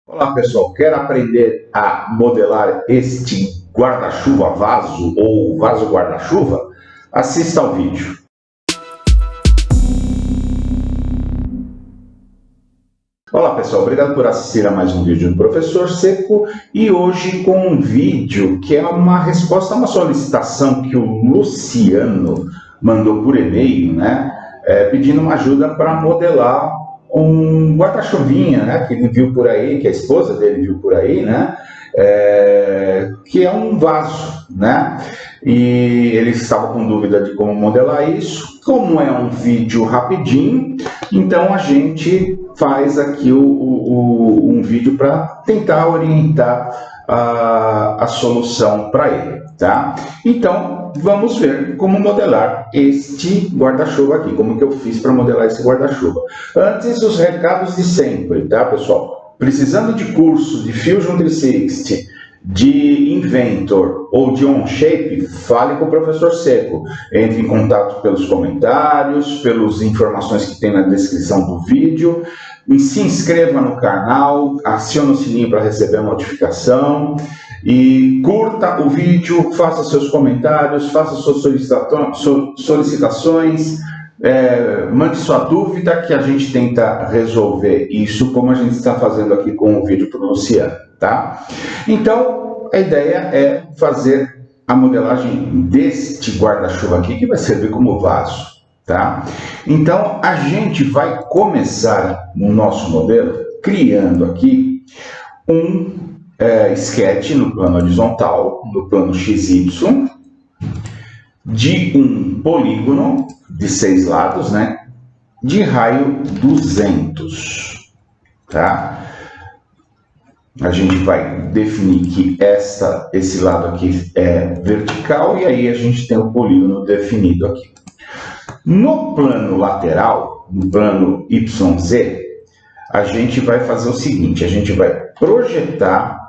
Olá pessoal, quer aprender a modelar este guarda-chuva vaso ou vaso guarda-chuva? Assista ao vídeo. Olá pessoal, obrigado por assistir a mais um vídeo do Professor Seco e hoje com um vídeo que é uma resposta a uma solicitação que o Luciano mandou por e-mail, né? Pedindo uma ajuda para modelar um guarda-chuvinha, né, que ele viu por aí, que a esposa dele viu por aí, né, que é um vaso, né, e ele estava com dúvida de como modelar isso. Como é um vídeo rapidinho, então a gente faz aqui um vídeo para tentar orientar a solução para ele, tá? Então, vamos ver como modelar este guarda-chuva aqui, como que eu fiz para modelar esse guarda-chuva. Antes, os recados de sempre, tá, pessoal? Precisando de curso de Fusion 360, de Inventor ou de Onshape, fale com o Professor Seco. Entre em contato pelos comentários, pelas informações que tem na descrição do vídeo. Se inscreva no canal, acione o sininho para receber a notificação e curta o vídeo, faça seus comentários, faça suas solicitações, mande sua dúvida que a gente tenta resolver isso, como a gente está fazendo aqui com o vídeo para o Luciano, tá? Então, a ideia é fazer a modelagem deste guarda-chuva aqui, que vai servir como vaso. Tá? Então, a gente vai começar no nosso modelo criando aqui um sketch no plano horizontal, no plano XY, de um polígono de 6 lados, né, de raio 200. Tá? A gente vai definir que esse lado aqui é vertical e aí a gente tem o polígono definido aqui. No plano lateral, no plano YZ, a gente vai fazer o seguinte, a gente vai projetar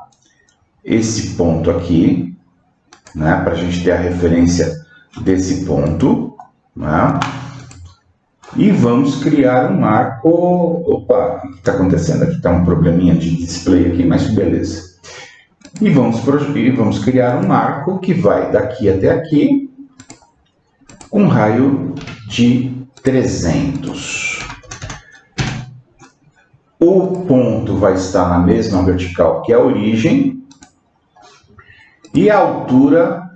esse ponto aqui, né, para a gente ter a referência desse ponto, né, e vamos criar um marco. Opa, o que está acontecendo aqui? Está um probleminha de display aqui, mas beleza. E vamos criar um marco que vai daqui até aqui, com raio de 300. O ponto vai estar na mesma vertical que a origem. E a altura,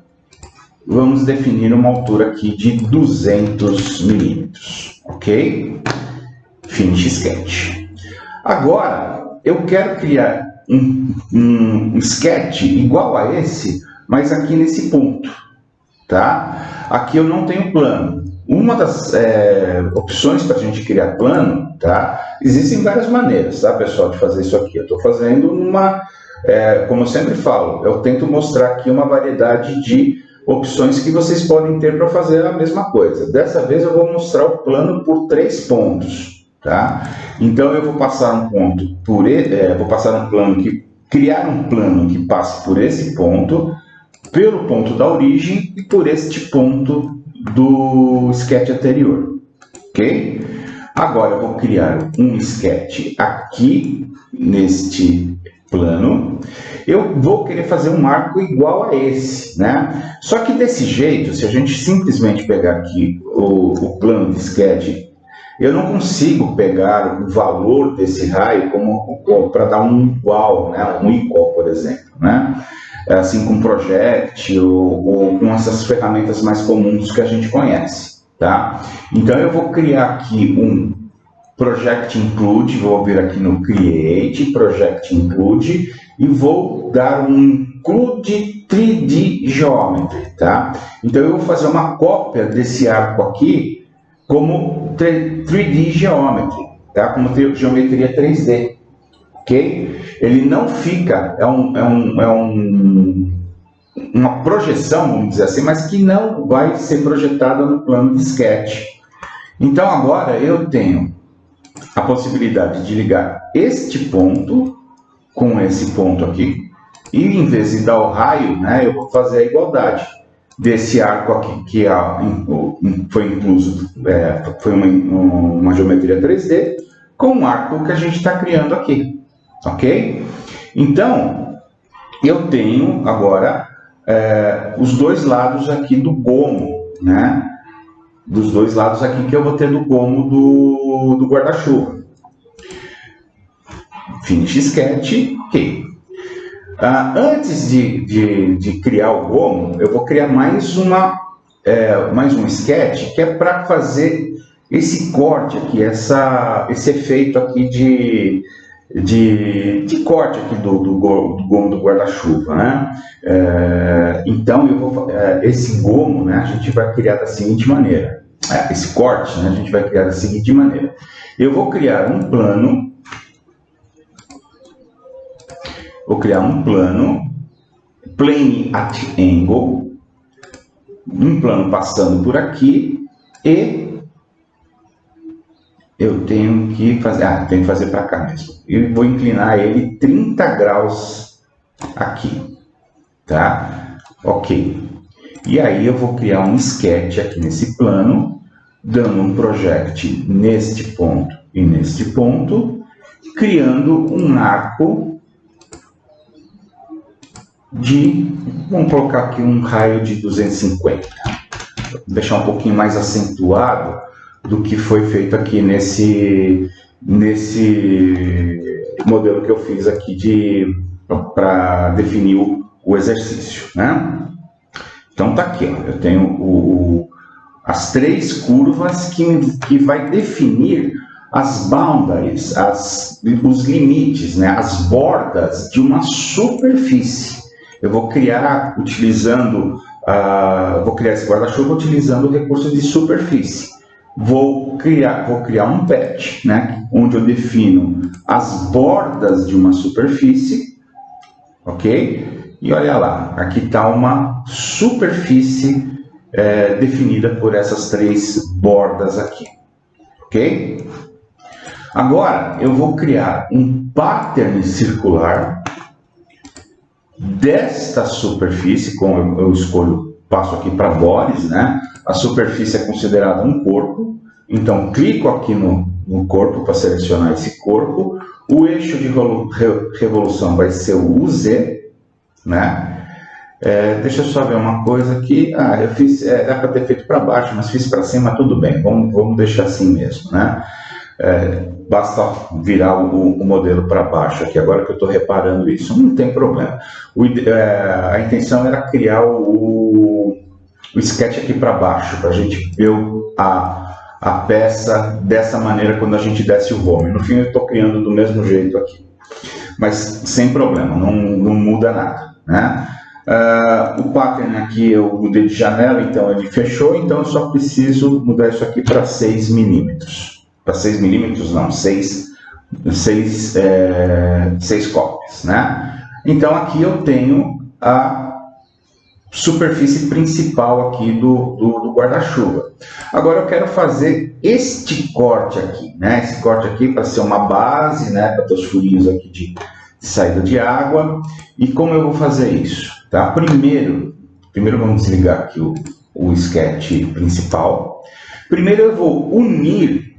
vamos definir uma altura aqui de 200 milímetros. Ok? Finish sketch. Agora, eu quero criar um sketch igual a esse, mas aqui nesse ponto. Tá? Aqui eu não tenho plano. Uma das opções para a gente criar plano, tá? Existem várias maneiras, tá, pessoal, de fazer isso aqui. Eu estou fazendo como eu sempre falo, eu tento mostrar aqui uma variedade de opções que vocês podem ter para fazer a mesma coisa. Dessa vez eu vou mostrar o plano por 3 pontos, tá? Então eu vou passar um ponto criar um plano que passe por esse ponto, pelo ponto da origem e por este ponto do sketch anterior, ok? Agora eu vou criar um sketch aqui neste plano. Eu vou querer fazer um marco igual a esse, né? Só que desse jeito, se a gente simplesmente pegar aqui o plano de sketch, eu não consigo pegar o valor desse raio para dar um igual, né? Um equal, por exemplo, né? Assim com Project ou com essas ferramentas mais comuns que a gente conhece, tá? Então eu vou criar aqui um Project Include, vou vir aqui no Create, Project Include, e vou dar um Include 3D Geometry, tá? Então eu vou fazer uma cópia desse arco aqui como 3D Geometry, tá? Como geometria 3D. Ok? Ele não fica, uma projeção, vamos dizer assim, mas que não vai ser projetada no plano de sketch. Então agora eu tenho a possibilidade de ligar este ponto com esse ponto aqui, e em vez de dar o raio, né, eu vou fazer a igualdade desse arco aqui, que foi incluso, foi uma geometria 3D, com o arco que a gente está criando aqui. ok? Então, eu tenho agora os dois lados aqui do gomo, né? Dos dois lados aqui que eu vou ter do gomo do guarda-chuva. Finish sketch, ok. Antes de criar o gomo, eu vou criar mais um sketch que é para fazer esse corte aqui, esse efeito aqui de corte aqui do gomo do guarda-chuva, né? Então, esse gomo, né, a gente vai criar da seguinte maneira. Esse corte, né, a gente vai criar da seguinte maneira. Eu vou criar um plano. Vou criar um plano, plane at angle, um plano passando por aqui, e eu tenho que fazer, tenho que fazer para cá mesmo. E vou inclinar ele 30 graus aqui, tá? Ok. E aí eu vou criar um sketch aqui nesse plano, dando um project neste ponto e neste ponto, criando um arco vamos colocar aqui um raio de 250, vou deixar um pouquinho mais acentuado do que foi feito aqui nesse modelo que eu fiz aqui para definir o exercício, né? Então tá aqui, ó, eu tenho as três curvas que vai definir as boundaries, os limites, né, as bordas de uma superfície. Eu vou criar vou criar esse guarda-chuva utilizando o recurso de superfície. Vou criar um patch, né, onde eu defino as bordas de uma superfície, ok? E olha lá, aqui está uma superfície definida por essas três bordas aqui, ok? Agora eu vou criar um pattern circular desta superfície, como eu passo aqui para bodies, né? A superfície é considerada um corpo, então clico aqui no corpo para selecionar esse corpo. O eixo de revolução vai ser o UZ, né? Deixa eu só ver uma coisa aqui. Eu fiz, era para ter feito para baixo, mas fiz para cima, tudo bem, vamos deixar assim mesmo, né? Basta virar o modelo para baixo aqui, agora que eu estou reparando isso, não tem problema. A intenção era criar o sketch aqui para baixo, para a gente ver a peça dessa maneira quando a gente desce o volume. No fim eu estou criando do mesmo jeito aqui, mas sem problema, não muda nada, né? O pattern aqui eu mudei de janela, então ele fechou, então eu só preciso mudar isso aqui para 6 milímetros. Para 6 milímetros não, 6 cópias, né? Então aqui eu tenho a superfície principal aqui do guarda-chuva. Agora eu quero fazer este corte aqui, né? Esse corte aqui para ser uma base, né? Para ter os furinhos aqui de saída de água. E como eu vou fazer isso? Tá? Primeiro vamos desligar aqui o sketch principal. Primeiro eu vou unir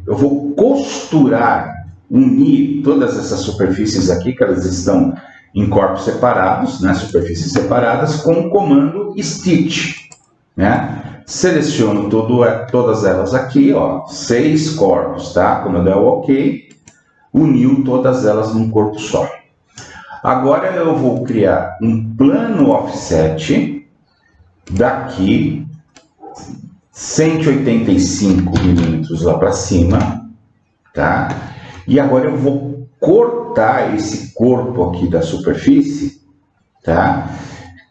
todas essas superfícies aqui, que elas estão em corpos separados, né, superfícies separadas, com o comando stitch, né? Seleciono todas elas aqui, ó, 6 corpos, tá? Quando eu der o OK, uniu todas elas num corpo só. Agora eu vou criar um plano offset daqui 185 milímetros lá para cima, tá? E agora eu vou cortar esse corpo aqui da superfície, tá?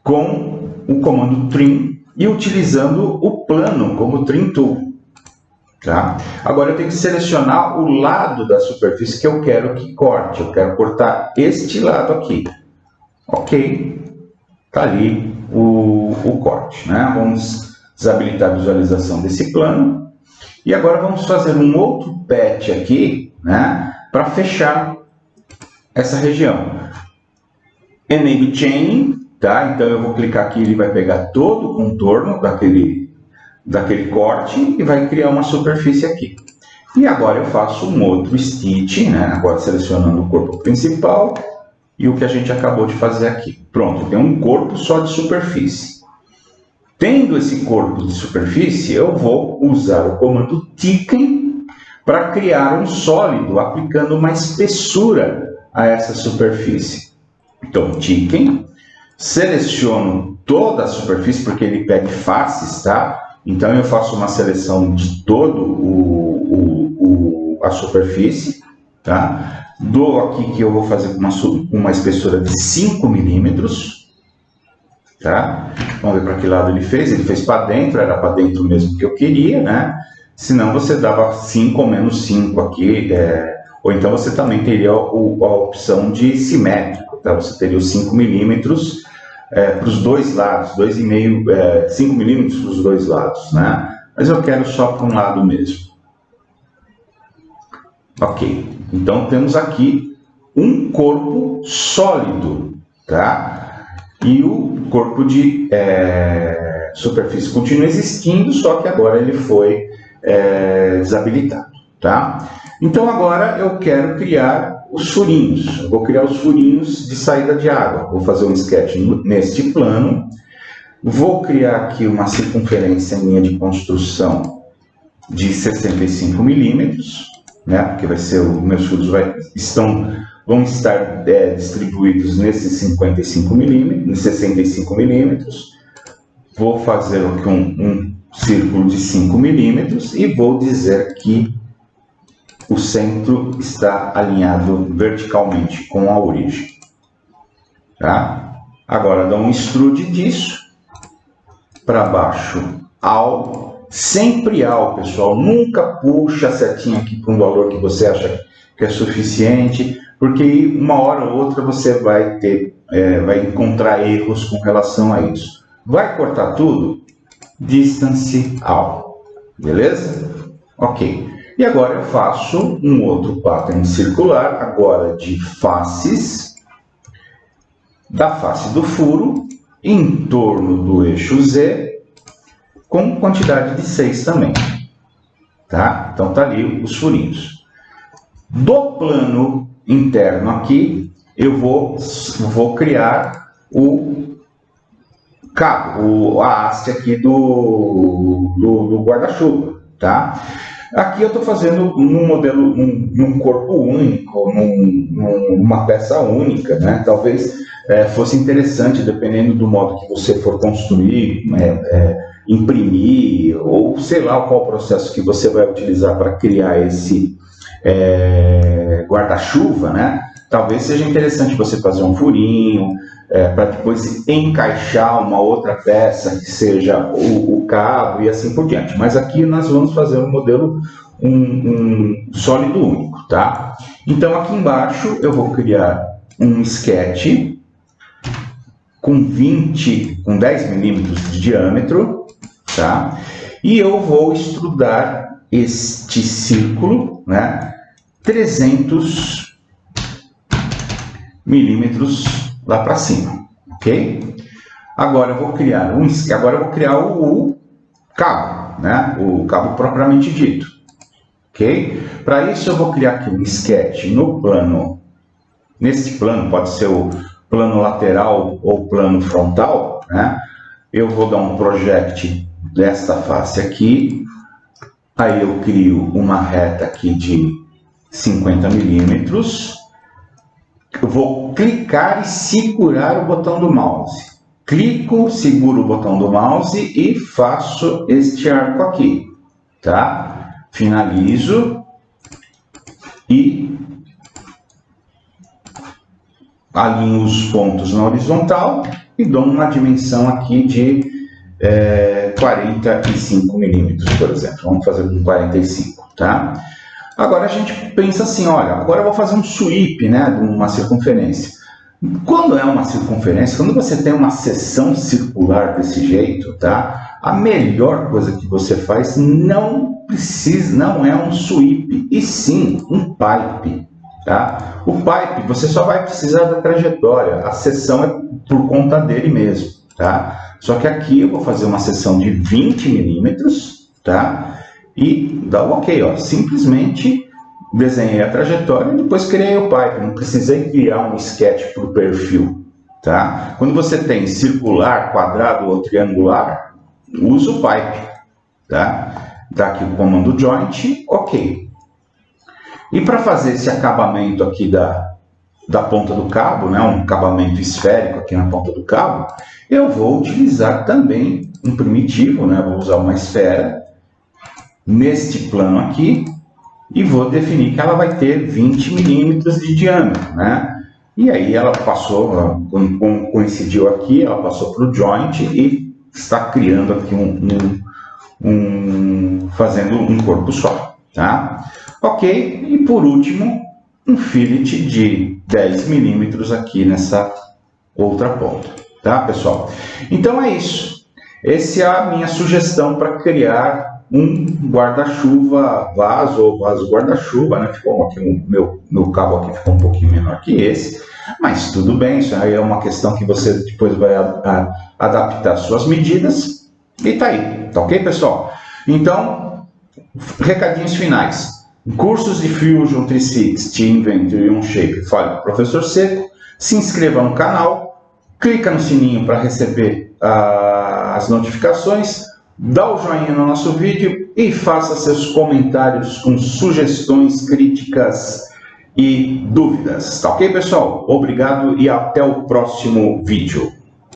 Com o comando trim e utilizando o plano como trim tool, tá? Agora eu tenho que selecionar o lado da superfície que eu quero que corte. Eu quero cortar este lado aqui, ok? Tá ali o corte, né? Vamos desabilitar a visualização desse plano. E agora vamos fazer um outro patch aqui, né, para fechar essa região. Enable Chain, tá? Então eu vou clicar aqui, ele vai pegar todo o contorno daquele corte e vai criar uma superfície aqui. E agora eu faço um outro stitch, né? Agora selecionando o corpo principal e o que a gente acabou de fazer aqui. Pronto, tem um corpo só de superfície. Tendo esse corpo de superfície, eu vou usar o comando thicken para criar um sólido, aplicando uma espessura a essa superfície. Então, thicken, seleciono toda a superfície, porque ele pede faces, tá? Então, eu faço uma seleção de todo a superfície, tá? Dou aqui que eu vou fazer uma espessura de 5 milímetros. Tá? Vamos ver para que lado ele fez. Ele fez para dentro, era para dentro mesmo que eu queria, né? Senão você dava 5 ou menos 5 aqui, ou então você também teria a opção de simétrico, tá? Você teria os 5 milímetros para os dois lados, 2,5, 5 milímetros para os dois lados, né? Mas eu quero só para um lado mesmo. Ok, então temos aqui um corpo sólido, tá? E o corpo de superfície continua existindo, só que agora ele foi desabilitado, tá? Então agora eu quero criar os furinhos. Eu vou criar os furinhos de saída de água. Vou fazer um sketch neste plano. Vou criar aqui uma circunferência minha de construção de 65 milímetros, né? Porque vai ser meus furos vão estar distribuídos nesses 65 milímetros, 65 milímetros. Vou fazer aqui um círculo de 5 milímetros e vou dizer que o centro está alinhado verticalmente com a origem. Tá? Agora dá um extrude disso para baixo, sempre ao, pessoal. Nunca puxa a setinha aqui para um valor que você acha que é suficiente, porque uma hora ou outra você vai encontrar erros com relação a isso. Vai cortar tudo? Distance all. Beleza? Ok. E agora eu faço um outro pattern circular, agora de faces, da face do furo, em torno do eixo Z, com quantidade de 6 também. Tá? Então tá ali os furinhos. Do plano interno aqui, eu vou criar o cabo, a haste aqui do guarda-chuva, tá? Aqui eu estou fazendo num modelo, num corpo único, numa peça única, né? Talvez fosse interessante, dependendo do modo que você for construir, imprimir, ou sei lá qual processo que você vai utilizar para criar esse guarda-chuva, né? Talvez seja interessante você fazer um furinho para depois encaixar uma outra peça que seja o cabo e assim por diante. Mas aqui nós vamos fazer um modelo um sólido único, tá? Então aqui embaixo eu vou criar um sketch com 10 milímetros de diâmetro, tá? E eu vou extrudar este círculo, né? 300 milímetros lá para cima, ok? Agora eu vou criar o cabo, né? O cabo propriamente dito, ok? Para isso eu vou criar aqui um sketch no plano. Neste plano pode ser o plano lateral ou plano frontal, né? Eu vou dar um project desta face aqui. Aí eu crio uma reta aqui de 50 milímetros. Eu vou clicar e segurar o botão do mouse. Clico, seguro o botão do mouse e faço este arco aqui, tá? Finalizo e alinho os pontos na horizontal e dou uma dimensão aqui de 45 milímetros, por exemplo. Vamos fazer com 45, tá? Agora a gente pensa assim, olha, agora eu vou fazer um sweep, né, de uma circunferência. Quando é uma circunferência, quando você tem uma seção circular desse jeito, tá? A melhor coisa que você faz não é um sweep, e sim um pipe, tá? O pipe, você só vai precisar da trajetória, a seção é por conta dele mesmo, tá? Só que aqui eu vou fazer uma seção de 20 milímetros, tá? E dá o ok, ó. Simplesmente desenhei a trajetória e depois criei o pipe. Não precisei criar um sketch para o perfil, tá? Quando você tem circular, quadrado ou triangular, usa o pipe, tá? Dá aqui o comando joint, ok. E para fazer esse acabamento aqui da ponta do cabo, né, um acabamento esférico aqui na ponta do cabo, eu vou utilizar também um primitivo, né, vou usar uma esfera neste plano aqui e vou definir que ela vai ter 20 milímetros de diâmetro, né? E aí ela passou, coincidiu aqui, ela passou para o joint e está criando aqui fazendo um corpo só, tá? Ok, e por último, um fillet de 10 milímetros aqui nessa outra ponta, tá, pessoal? Então é isso. Essa é a minha sugestão para criar um guarda-chuva vaso ou vaso guarda-chuva, né? Ficou aqui meu cabo aqui ficou um pouquinho menor que esse, mas tudo bem, isso aí é uma questão que você depois vai adaptar suas medidas e tá aí, tá ok, pessoal? Então, recadinhos finais. Cursos de Fusion 360, Inventor e Onshape, fale com o Professor Seco. Se inscreva no canal, clica no sininho para receber as notificações, dá o joinha no nosso vídeo e faça seus comentários com sugestões, críticas e dúvidas. Tá ok, pessoal? Obrigado e até o próximo vídeo.